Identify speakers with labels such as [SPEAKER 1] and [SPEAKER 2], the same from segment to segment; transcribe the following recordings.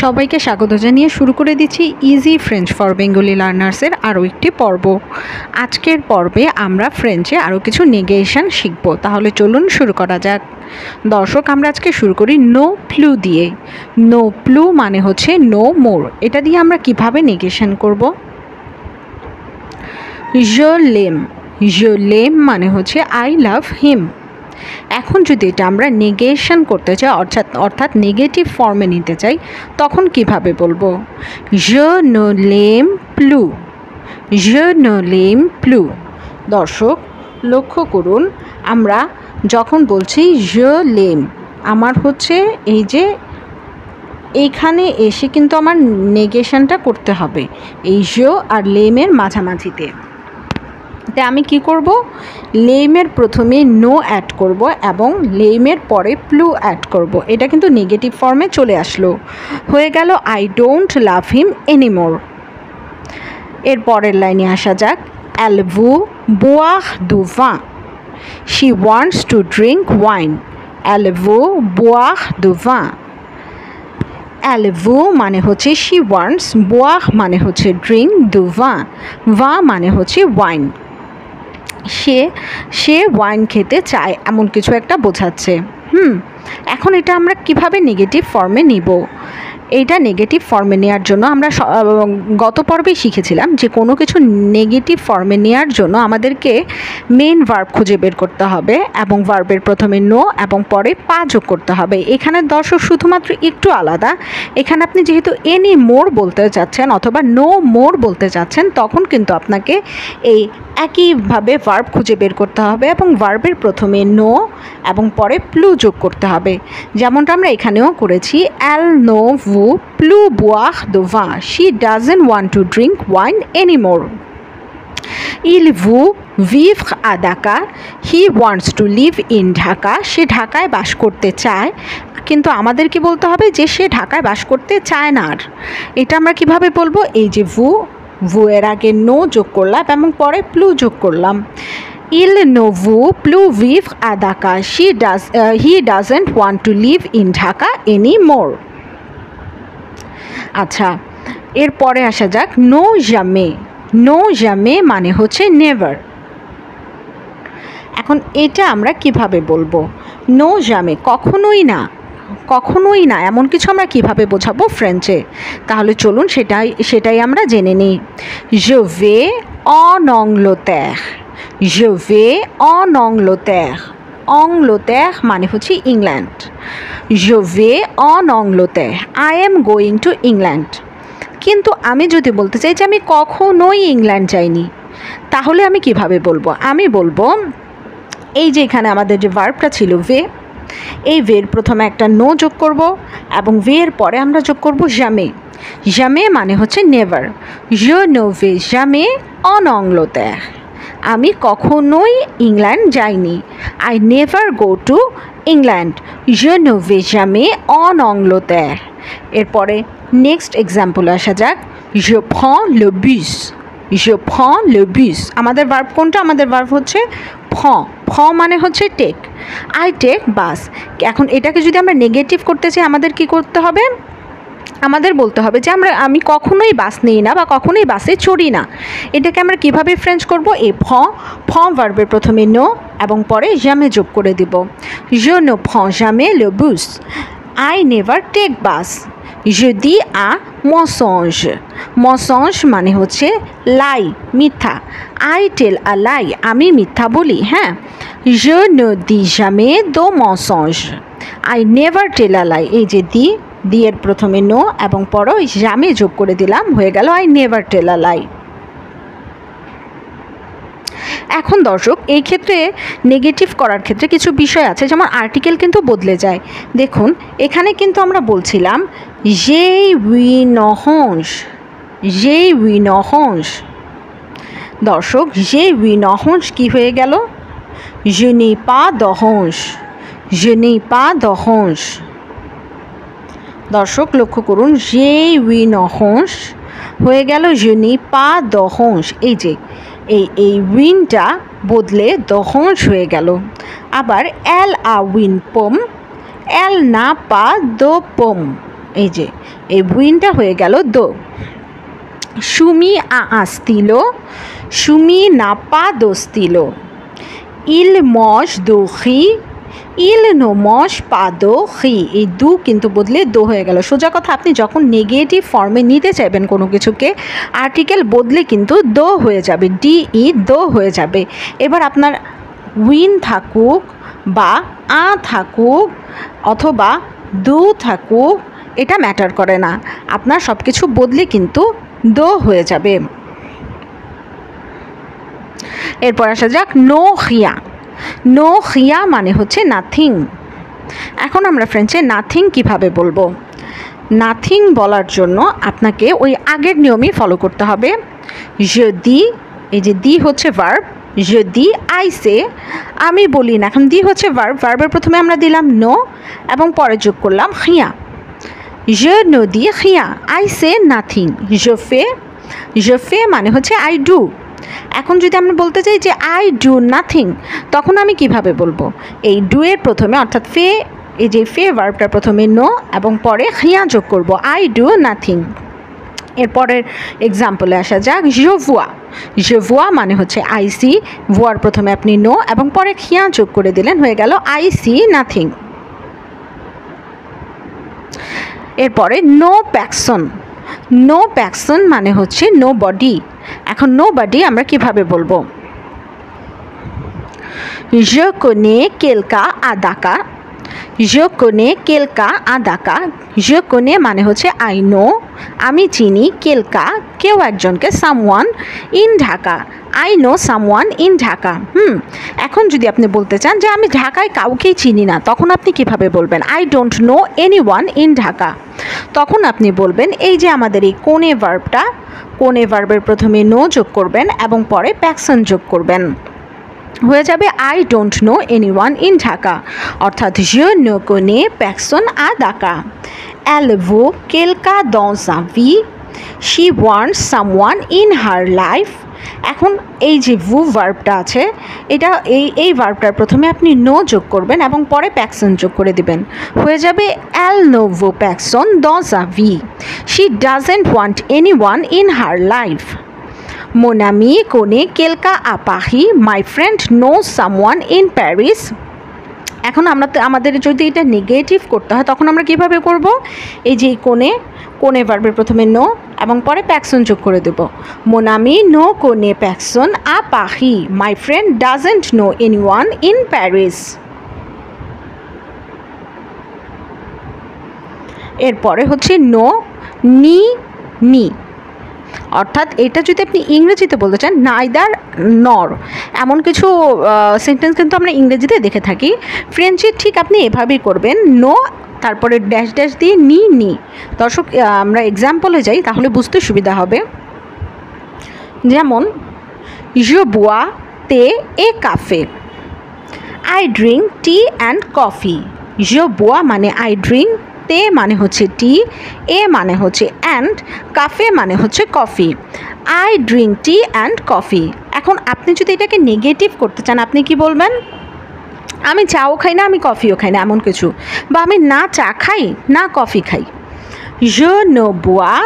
[SPEAKER 1] সবাইকে স্বাগত জানিয়ে শুরু করে দিচ্ছি ইজি ফ্রেঞ্চ ফর বেঙ্গলি লার্নার্সের আরও একটি পর্ব। আজকের পর্বে আমরা ফ্রেঞ্চে আরও কিছু নেগেশন শিখব। তাহলে চলুন শুরু করা যাক। দর্শক, আমরা আজকে শুরু করি নো প্লু দিয়ে। নো প্লু মানে হচ্ছে নো মোর। এটা দিয়ে আমরা কিভাবে নেগেশন করব? je l'aime মানে হচ্ছে আই লাভ হিম। এখন যদি এটা আমরা নেগেশন করতে চাই, অর্থাৎ নেগেটিভ ফর্মে নিতে চাই, তখন কিভাবে বলবো? je ne l'aime plus, je ne l'aime plus। দর্শক লক্ষ্য করুন, আমরা যখন বলছি je l'aime, আমার হচ্ছে এই যে এইখানে এসে কিন্তু আমার নেগেশনটা করতে হবে এই je আর l'aime-এর মাঝামাঝিতে। তাই আমি কি করব? লেমের প্রথমে নো অ্যাড করব এবং লেমের পরে প্লু অ্যাড করব। এটা কিন্তু নেগেটিভ ফর্মে চলে আসলো। হয়ে গেল I don't love him anymore. এর পরের লাইনে আসা যাক। Elle veut boire du vin, she wants to drink wine, elle veut boire du vin। Elle veut মানে হচ্ছে she wants, boire মানে হচ্ছে drink, du vin, vin মানে হচ্ছে ওয়াইন। সে ওয়াইন খেতে চায় এমন কিছু একটা বোঝাচ্ছে। এখন এটা আমরা কিভাবে নেগেটিভ ফর্মে নিব? এইটা নেগেটিভ ফর্মে নেওয়ার জন্য আমরা গত পর্বে শিখেছিলাম যে কোনো কিছু নেগেটিভ ফর্মে নেওয়ার জন্য আমাদেরকে মেন ভার্ব খুঁজে বের করতে হবে এবং ভার্বের প্রথমে নো এবং পরে পা যোগ করতে হবে। এখানে দর্শক শুধুমাত্র একটু আলাদা। এখানে আপনি যেহেতু এনি মোর বলতে চাচ্ছেন অথবা নো মোর বলতে চাচ্ছেন, তখন কিন্তু আপনাকে এই একইভাবে ভার্ব খুঁজে বের করতে হবে এবং ভার্বের প্রথমে নো এবং পরে প্লু যোগ করতে হবে, যেমনটা আমরা এখানেও করেছি। Elle ne veut plus boire de vin, she doesn't want to drink wine anymore. Il veut vivre à Dhaka, he wants to live in Dhaka। সে ঢাকায় বাস করতে চায়, কিন্তু আমাদের কি বলতে হবে যে সে ঢাকায় বাস করতে চায় না। আর এটা আমরা কিভাবে বলবো? এই যে ভু এর আগে নো যোগ করলাম এবং পরে প্লু যোগ করলাম। Il ne veut plus vivre à Dhaka, he doesn't want to live in Dhaka anymore। আচ্ছা, এরপরে আসা যাক নো জামে। নো জামে মানে হচ্ছে নেভার। এখন এটা আমরা কিভাবে বলবো? নো জামে কখনোই না, কখনোই না এমন কিছু আমরা কিভাবে বোঝাবো ফ্রেঞ্চে? তাহলে চলুন সেটাই আমরা জেনে নিই। Je vais en Angleterre, je vais en Angleterre। Angleterre মানে হচ্ছে England. Je vais en Angleterre, I am going to England। কিন্তু আমি যদি বলতে চাই যে আমি কখনোই ইংল্যান্ড যাইনি, তাহলে আমি কিভাবে বলবো? আমি বলবো এই যে এখানে আমাদের যে ভার্বটা ছিল ভে, এই ভের প্রথমে একটা নো যোগ করব এবং ভের পরে আমরা যোগ করব জামে। জামে মানে হচ্ছে never. je ne vais jamais en Angleterre, আমি কখনোই ইংল্যান্ড যাইনি। I never go to England, je ne vais jamais en Angleterre। এরপরে নেক্সট এক্সাম্পল আসা যাক। je prends le bus, je prends le bus। আমাদের ভার্ব কোনটা? আমাদের ভার্ব হচ্ছে prend মানে হচ্ছে টেক। আই টেক বাস। এখন এটাকে যদি আমরা নেগেটিভ করতে চাই, আমাদের কি করতে হবে? আমাদের বলতে হবে যে আমি কখনোই বাস নিই না বা কখনোই বাসে চড়ি না। এটাকে আমরা কিভাবে ফ্রেঞ্চ করব? এই ফ ভার্বের প্রথমে নো এবং পরে জামে যোগ করে দিব। je ne prends jamais le bus, I never take bus, je dis un mensonge। mensonge মানে হচ্ছে লাই, মিথ্যা। I tell a lie, আমি মিথ্যা বলি। হ্যাঁ, je ne dis jamais de mensonge, I never tell a lie। এই যে দি এর প্রথমে নো এবং পরে জামে যোগ করে দিলাম, হয়ে গেল I never tell a lie। এখন দর্শক, এই ক্ষেত্রে নেগেটিভ করার ক্ষেত্রে কিছু বিষয় আছে, যেমন আর্টিকেল কিন্তু বদলে যায়। দেখুন এখানে কিন্তু আমরা বলছিলাম যে উইনহংস। দর্শক, যে উইনহংস কি হয়ে গেল? je n'ai pas d'orange, je n'ai pas d'orange। দর্শক লক্ষ্য করুন, যে উইনহংস হয়ে গেল je n'ai pas d'orange। এই যে এই উইনটা বদলে দহংস হয়ে গেল। আবার elle a une pomme, elle n'a pas de pomme, এই যে এই বুইনটা হয়ে গেল দো। সুমি আস্তিলো, সুমি নাপা দোস্তিলো, ইল মশ দোখি, ইল নো মশ পাদো খি। এই দু কিন্তু বদলে দো হয়ে গেল। সোজা কথা, আপনি যখন নেগেটিভ ফর্মে নিতে চাইবেন কোনো কিছুকে, আর্টিকেল বদলে কিন্তু দো হয়ে যাবে, ডি ই দো হয়ে যাবে। এবার আপনার উইন থাকুক বা থাকুক অথবা দু থাকুক, এটা ম্যাটার করে না, আপনার সব কিছু বদলে কিন্তু দো হয়ে যাবে। এরপর আসা যাক নো খিয়া। নো খিয়া মানে হচ্ছে নাথিং। এখন আমরা ফ্রেঞ্চে নাথিং কিভাবে বলবো? নাথিং বলার জন্য আপনাকে ওই আগের নিয়মই ফলো করতে হবে। যদি, এই যে দি হচ্ছে ভার্ব, যদি আই সে, আমি বলি না, এখন দি হচ্ছে ভার্ব, ভার্বের প্রথমে আমরা দিলাম নো এবং পরে যোগ করলাম খিয়া। je ne dis rien, I say nothing, je fais মানে হচ্ছে I do। এখন যদি আমরা বলতে চাই যে I do nothing, তখন আমি কিভাবে বলবো? এই ডু এর প্রথমে অর্থাৎ ফে, এই যে ফে ভার্বটার প্রথমে নো এবং পরে খিয়া যোগ করব, I do nothing। এরপরের এক্সাম্পলে আসা যাক je vois মানে হচ্ছে I see, ভোয়ার প্রথমে আপনি নো এবং পরে খিয়া যোগ করে দিলেন, হয়ে গেল I see nothing। এরপরে নো প্যাকসন। নো প্যাকসন মানে হচ্ছে নো বডি। এখন নো বডি আমরা কিভাবে বলবো? je connais quelqu'un à Dakar, je connais quelqu'un à Dakar, je connais মানে হচ্ছে আই নো, আমি চিনি, quelqu'un কেউ একজনকে, someone in Dhaka, I know someone in Dhaka. এখন যদি আপনি বলতে চান যে আমি ঢাকায় কাউকেই চিনি না, তখন আপনি কিভাবে বলবেন? I don't know anyone in Dhaka. তখন আপনি বলবেন এই যে আমাদের এই কোনে ভার্বটা, কোনে ভার্বের প্রথমে নো যোগ করবেন এবং পরে প্যাকসন যোগ করবেন, হয়ে যাবে I don't know anyone in Dhaka, অর্থাৎ je ne connais personne à Dakar, elle vaut quelqu'un dans sa vie, she wants someone in her life। এখন এই যে ভু ভার্বটা আছে, এটা এই ভার্বটার প্রথমে আপনি নো যোগ করবেন এবং পরে প্যাকসন যোগ করে দিবেন, হয়ে যাবে elle ne vaut personne dans sa vie, she doesn't want anyone in her life, mon ami connaît quelqu'un à Paris, my friend knows someone in Paris। এখন আমাদের যদি এটা নেগেটিভ করতে হয় তখন আমরা কিভাবে করব? এই যে কোনে ভার্বের প্রথমে নো এবং পরে প্যাকসন যোগ করে দেব, mon ami ne connaît personne à Paris, my friend doesn't know anyone in Paris। এরপরে হচ্ছে নো নি, অর্থাৎ এটা যদি আপনি ইংরেজিতে বলতে চান নাইদার নর, এমন কিছু সেন্টেন্স কিন্তু আমরা ইংরেজিতে দেখে থাকি। ফ্রেঞ্চে ঠিক আপনি এভাবেই করবেন, নো তারপরে ড্যাশ ড্যাশ দিয়ে নি। দর্শক, আমরা এক্সাম্পলে যাই তাহলে বুঝতে সুবিধা হবে। যেমন je bois thé et café, I drink tea and coffee। je bois মানে I drink, তে মানে হচ্ছে টি, এ মানে হচ্ছে অ্যান্ড, কাফে মানে হচ্ছে coffee, I drink tea and coffee. এখন আপনি যদি এটাকে নেগেটিভ করতে চান আপনি কি বলবেন? আমি চাও খাই না, আমি কফিও খাই না, এমন কিছু, বা আমি না চা খাই না কফি খাই। je ne bois,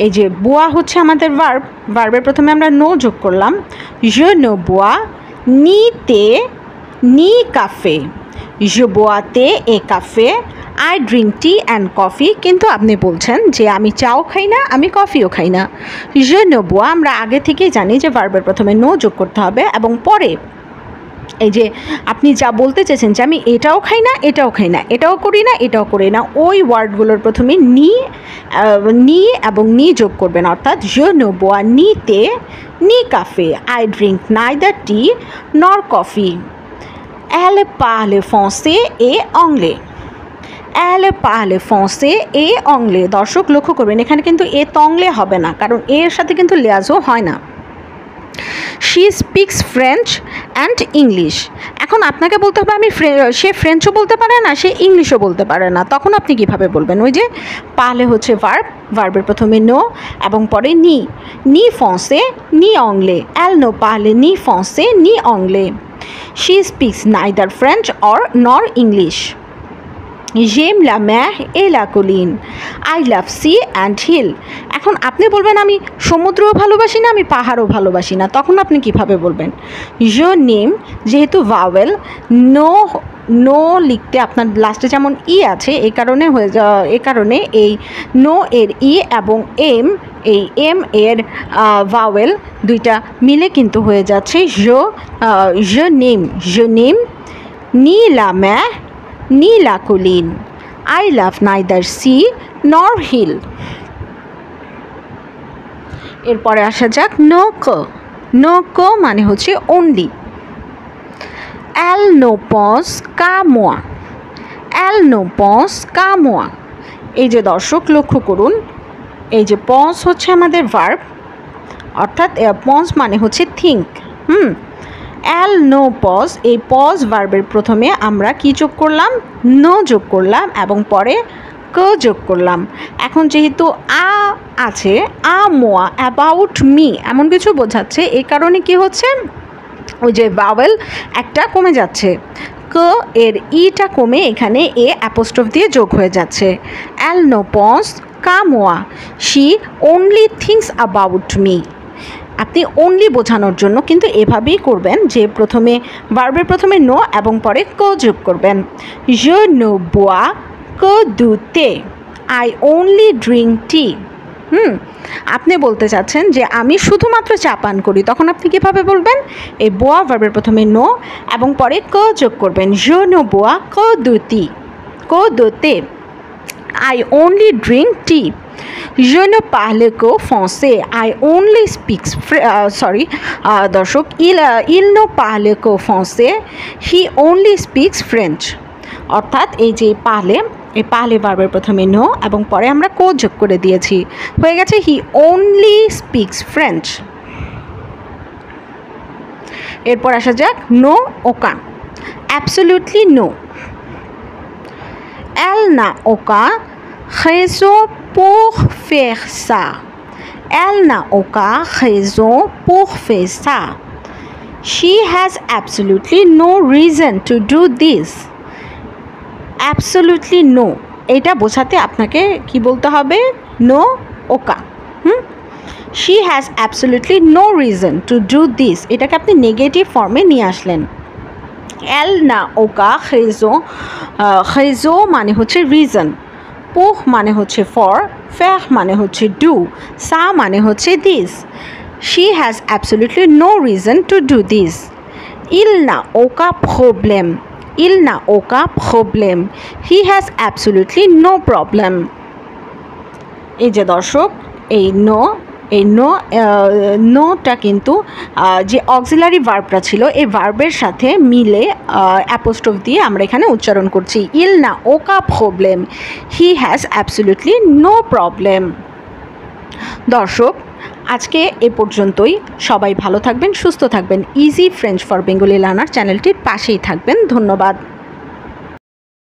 [SPEAKER 1] এই যে বোয়া হচ্ছে আমাদের ভার্বের প্রথমে আমরা নো যোগ করলাম, je ne bois ni thé ni café, je bois thé et café, I drink tea and coffee। কিন্তু আপনি বলছেন যে আমি চাও খাই না, আমি কফিও খাই না। je ne bois আমরা আগে থেকেই জানি যে ভার্বের প্রথমে নো যোগ করতে হবে এবং পরে এই যে আপনি যা বলতে চেয়েছেন যে আমি এটাও খাই না, এটাও খাই না, এটাও করি না, এটাও করি না, ওই ওয়ার্ডগুলোর প্রথমে নি এবং নি যোগ করবেন, অর্থাৎ je ne bois ni thé ni café, I drink neither tea nor coffee, elle parle français et anglais, elle parle français et anglais। দর্শক লক্ষ্য করবেন এখানে কিন্তু এ তংলে হবে না, কারণ এর সাথে কিন্তু লেয়াজও হয় না। she speaks French and English। এখন আপনাকে বলতে হবে সে ফ্রেঞ্চও বলতে পারে না, সে ইংলিশও বলতে পারে না, তখন আপনি কিভাবে বলবেন? ওই যে পালে হচ্ছে ভার্বের প্রথমে নো এবং পরে নি ফ্রান্সে নি অংলে, elle ne parle ni français ni anglais, she speaks neither French or nor English। j'aime la mer et la colline, I love sea and hill। এখন আপনি বলবেন আমি সমুদ্রও ভালোবাসি না, আমি পাহাড়ও ভালোবাসি না, তখন আপনি কিভাবে বলবেন? je n'aime যেহেতু ভাওয়েল, নো লিখতে আপনার লাস্টে যেমন ই আছে এই কারণে এই নো এর ই এবং এই এম এর ভাওয়েল দুইটা মিলে কিন্তু হয়ে যাচ্ছে je n'aime ni la mer ni la colline, I love neither sea nor hill। এরপরে আসা যাক নো কো মানে হচ্ছে only. Elle ne pense qu'à moi, elle ne pense qu'à moi। এই যে দর্শক লক্ষ্য করুন, এই যে পজ হচ্ছে আমাদের ভার্ব, অর্থাৎ পজ মানে হচ্ছে থিঙ্ক। Elle ne pense, এই পজ ভার্বের প্রথমে আমরা কি যোগ করলাম? নো যোগ করলাম এবং পরে ক যোগ করলাম। এখন যেহেতু আ আছে, আ মোয়া, অ্যাবাউট মি এমন কিছু বোঝাচ্ছে, এই কারণে কি হচ্ছে? ওই যে ভাওয়েল একটা কমে যাচ্ছে, ক এর ইটা কমে এখানে এ অ্যাপোস্ট্রফ দিয়ে যোগ হয়ে যাচ্ছে। Elle ne pense qu'à moi, she only thinks about me। আপনি অনলি বোঝানোর জন্য কিন্তু এভাবেই করবেন যে প্রথমে ভার্বের প্রথমে নো এবং পরে ক যোগ করবেন। je ne bois que du thé, I only drink tea। আপনি বলতে চাচ্ছেন যে আমি শুধুমাত্র চা পান করি, তখন আপনি কীভাবে বলবেন? এই বোয়া ভার্বের প্রথমে নো এবং পরে ক যোগ করবেন। je ne bois que du thé, I only drink tea। je ne parle que français, I only speak দর্শক, il ne parle que français, he only speaks French। অর্থাৎ এই যে এই পাহলে ভার্বের প্রথমে নো এবং পরে আমরা কো যোগ করে দিয়েছি, হয়ে গেছে হি ওনলি স্পিক্স ফ্রেঞ্চ। এরপর আসা যাক নো ওকা, absolutely no. Elle n'a aucun raison pour faire ça, elle n'a aucun raison pour faire ça, she has absolutely no reason to do this। Absolutely no, এটা বোঝাতে আপনাকে কি বলতে হবে? No okay. She has absolutely no reason to do this, এটাকে আপনি negative ফর্মে নিয়ে আসলেন। এল না ওকা খেজো মানে হচ্ছে রিজন, পোহ মানে হচ্ছে ফর, ফেহ মানে হচ্ছে ডু, সা মানে হচ্ছে this. She has absolutely no reason to do this. ইল না ওকা problem, il n'a aucun problème, he has absolutely no problem। এই যে দর্শক এই নোটা কিন্তু যে অক্সিলারি ভার্বটা ছিল এই ভার্বের সাথে মিলে অ্যাপোস্ট্রফ দিয়ে আমরা এখানে উচ্চারণ করছি। il n'a aucun problème, he has absolutely no problem। দর্শক আজকে এ পর্যন্তই, সবাই ভালো থাকবেন, সুস্থ থাকবেন, easy French for Bengali learner চ্যানেলটির পাশেই থাকবেন। ধন্যবাদ।